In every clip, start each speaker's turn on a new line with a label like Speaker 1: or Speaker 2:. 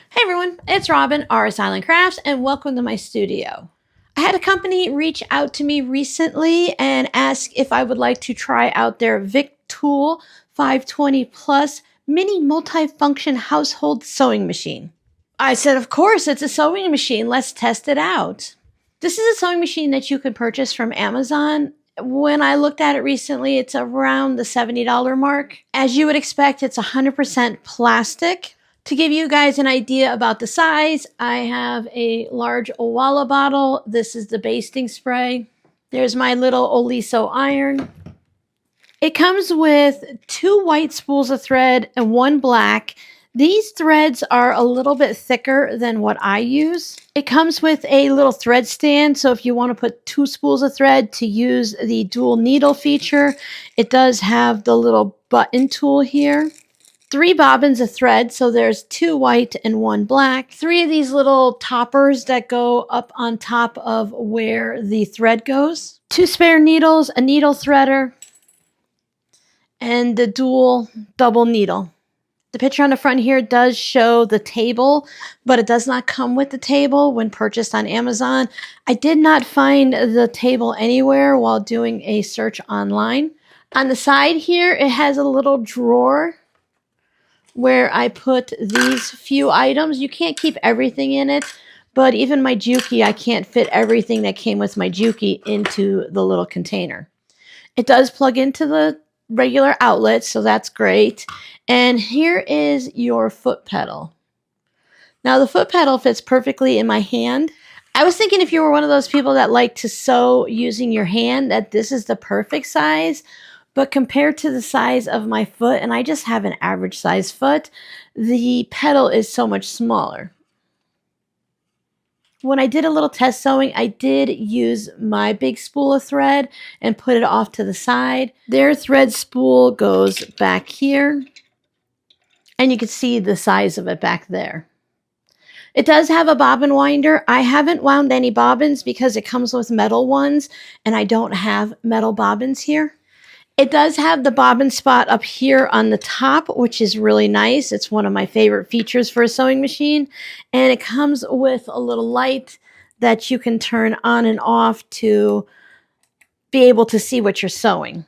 Speaker 1: Hey everyone, it's Robin, RS Island Crafts, and welcome to my studio. I had a company reach out to me recently and ask if I would like to try out their VICTOOL 520PLUS mini multifunction household sewing machine. I said, of course, it's a sewing machine. Let's test it out. This is a sewing machine that you could purchase from Amazon. When I looked at it recently, it's around the $70 mark. As you would expect, it's 100% plastic. To give you guys an idea about the size, I have a large Owala bottle. This is the basting spray. There's my little Oliso iron. It comes with 2 white spools of thread and 1 black. These threads are a little bit thicker than what I use. It comes with a little thread stand, so if you want to put 2 spools of thread to use the dual needle feature, it does have the little button tool here. 3 bobbins of thread, so there's 2 white and 1 black. 3 of these little toppers that go up on top of where the thread goes. 2 spare needles, a needle threader, and the dual double needle. The picture on the front here does show the table, but it does not come with the table when purchased on Amazon. I did not find the table anywhere while doing a search online. On the side here, it has a little drawer where I put these few items. You can't keep everything in it, but even my Juki, I can't fit everything that came with my Juki into the little container. It does plug into the regular outlet, so that's great. And here is your foot pedal. Now the foot pedal fits perfectly in my hand. I was thinking if you were one of those people that like to sew using your hand, that this is the perfect size. But compared to the size of my foot, and I just have an average size foot, the pedal is so much smaller. When I did a little test sewing, I did use my big spool of thread and put it off to the side. Their thread spool goes back here, and you can see the size of it back there. It does have a bobbin winder. I haven't wound any bobbins because it comes with metal ones, and I don't have metal bobbins here. It does have the bobbin spot up here on the top, which is really nice. It's one of my favorite features for a sewing machine. And it comes with a little light that you can turn on and off to be able to see what you're sewing.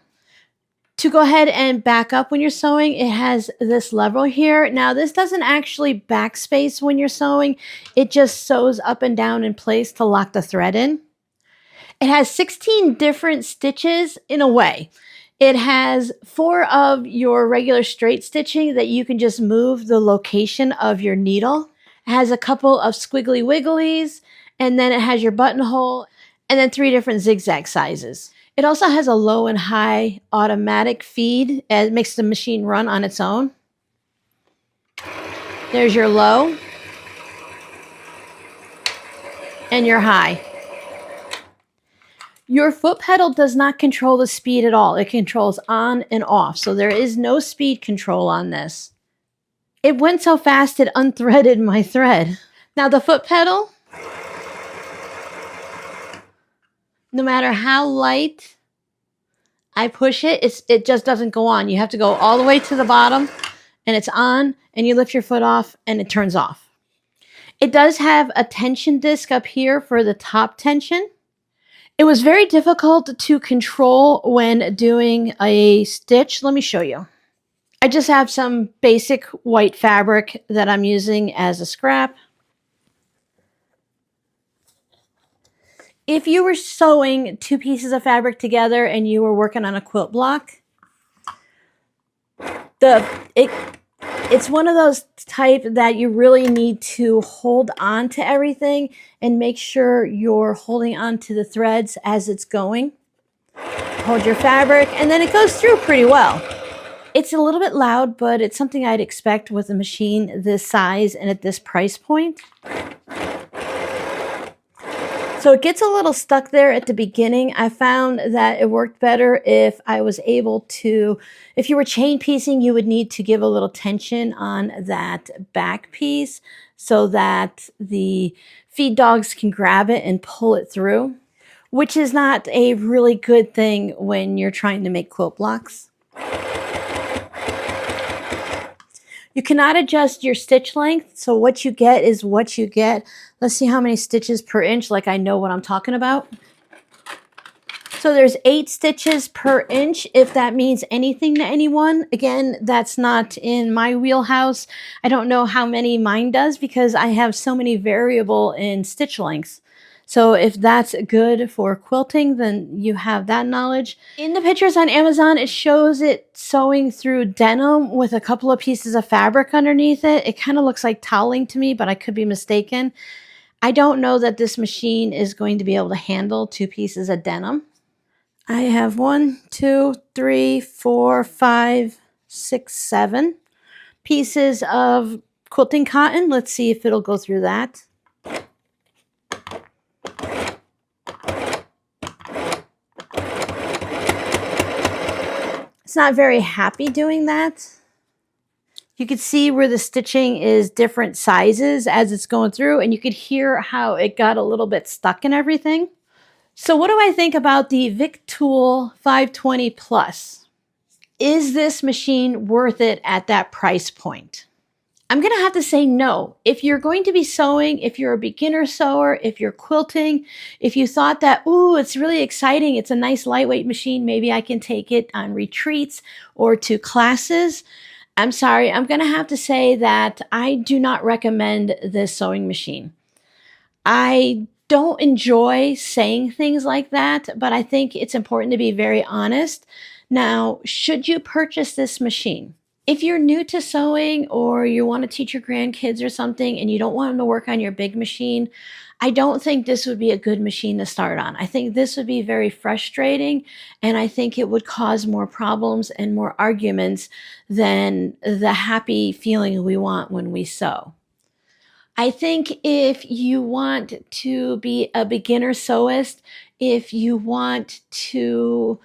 Speaker 1: To go ahead and back up when you're sewing, it has this lever here. Now, this doesn't actually backspace when you're sewing. It just sews up and down in place to lock the thread in. It has 16 different stitches in a way. It has 4 of your regular straight stitching that you can just move the location of your needle. It has a couple of squiggly wigglies, and then it has your buttonhole, and then 3 different zigzag sizes. It also has a low and high automatic feed, and it makes the machine run on its own. There's your low and your high. Your foot pedal does not control the speed at all. It controls on and off, so there is no speed control on this. It went so fast it unthreaded my thread. Now the foot pedal, no matter how light I push it, it just doesn't go on. You have to go all the way to the bottom, and it's on, and you lift your foot off, and it turns off. It does have a tension disc up here for the top tension. It was very difficult to control when doing a stitch. Let me show you. I just have some basic white fabric that I'm using as a scrap. If you were sewing 2 pieces of fabric together and you were working on a quilt block, it's one of those type that you really need to hold on to everything and make sure you're holding on to the threads as it's going. Hold your fabric, and then it goes through pretty well. It's a little bit loud, but it's something I'd expect with a machine this size and at this price point. So it gets a little stuck there at the beginning. I found that it worked better if I was able to, if you were chain piecing, you would need to give a little tension on that back piece so that the feed dogs can grab it and pull it through, which is not a really good thing when you're trying to make quilt blocks. You cannot adjust your stitch length, so what you get is what you get. Let's see how many stitches per inch, like I know what I'm talking about. So there's 8 stitches per inch, if that means anything to anyone. Again, that's not in my wheelhouse. I don't know how many mine does because I have so many variable in stitch lengths. So if that's good for quilting, then you have that knowledge. In the pictures on Amazon, it shows it sewing through denim with a couple of pieces of fabric underneath it. It kind of looks like toweling to me, but I could be mistaken. I don't know that this machine is going to be able to handle 2 pieces of denim. I have 1, 2, 3, 4, 5, 6, 7 pieces of quilting cotton. Let's see if it'll go through that. It's not very happy doing that. You could see where the stitching is different sizes as it's going through, and you could hear how it got a little bit stuck in everything. So what do I think about the VICTOOL 520PLUS? Is this machine worth it at that price point? I'm going to have to say no. If you're going to be sewing, if you're a beginner sewer, if you're quilting, if you thought that, ooh, it's really exciting, it's a nice lightweight machine, maybe I can take it on retreats or to classes. I'm sorry, I'm going to have to say that I do not recommend this sewing machine. I don't enjoy saying things like that, but I think it's important to be very honest. Now, should you purchase this machine? If you're new to sewing or you want to teach your grandkids or something and you don't want them to work on your big machine, I don't think this would be a good machine to start on. I think this would be very frustrating, and I think it would cause more problems and more arguments than the happy feeling we want when we sew. I think if you want to be a beginner sewist, if you want to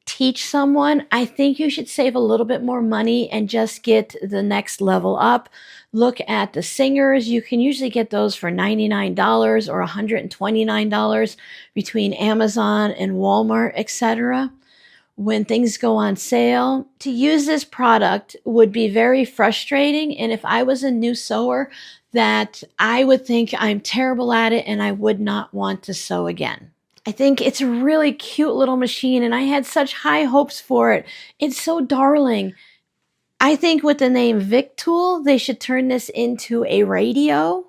Speaker 1: teach someone, I think you should save a little bit more money and just get the next level up. Look at the singers. You can usually get those for $99 or $129 between Amazon and Walmart, etc. When things go on sale. To use this product would be very frustrating, and if I was a new sewer, that I would think I'm terrible at it and I would not want to sew again. I think it's a really cute little machine, and I had such high hopes for it. It's so darling. I think with the name VICTOOL, they should turn this into a radio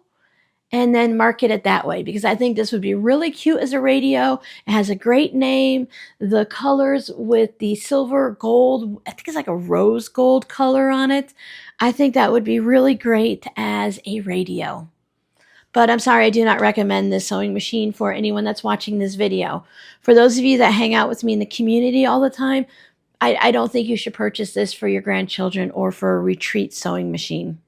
Speaker 1: and then market it that way, because I think this would be really cute as a radio. It has a great name. The colors with the silver gold, I think it's like a rose gold color on it. I think that would be really great as a radio. But I'm sorry, I do not recommend this sewing machine for anyone that's watching this video. For those of you that hang out with me in the community all the time, I don't think you should purchase this for your grandchildren or for a retreat sewing machine.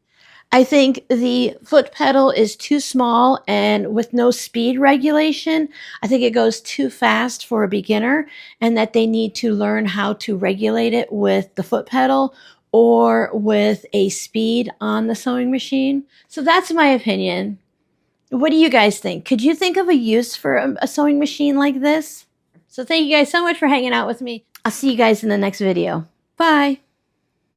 Speaker 1: I think the foot pedal is too small, and with no speed regulation, I think it goes too fast for a beginner, and that they need to learn how to regulate it with the foot pedal or with a speed on the sewing machine. So that's my opinion. What do you guys think? Could you think of a use for a sewing machine like this? So thank you guys so much for hanging out with me. I'll see you guys in the next video. Bye.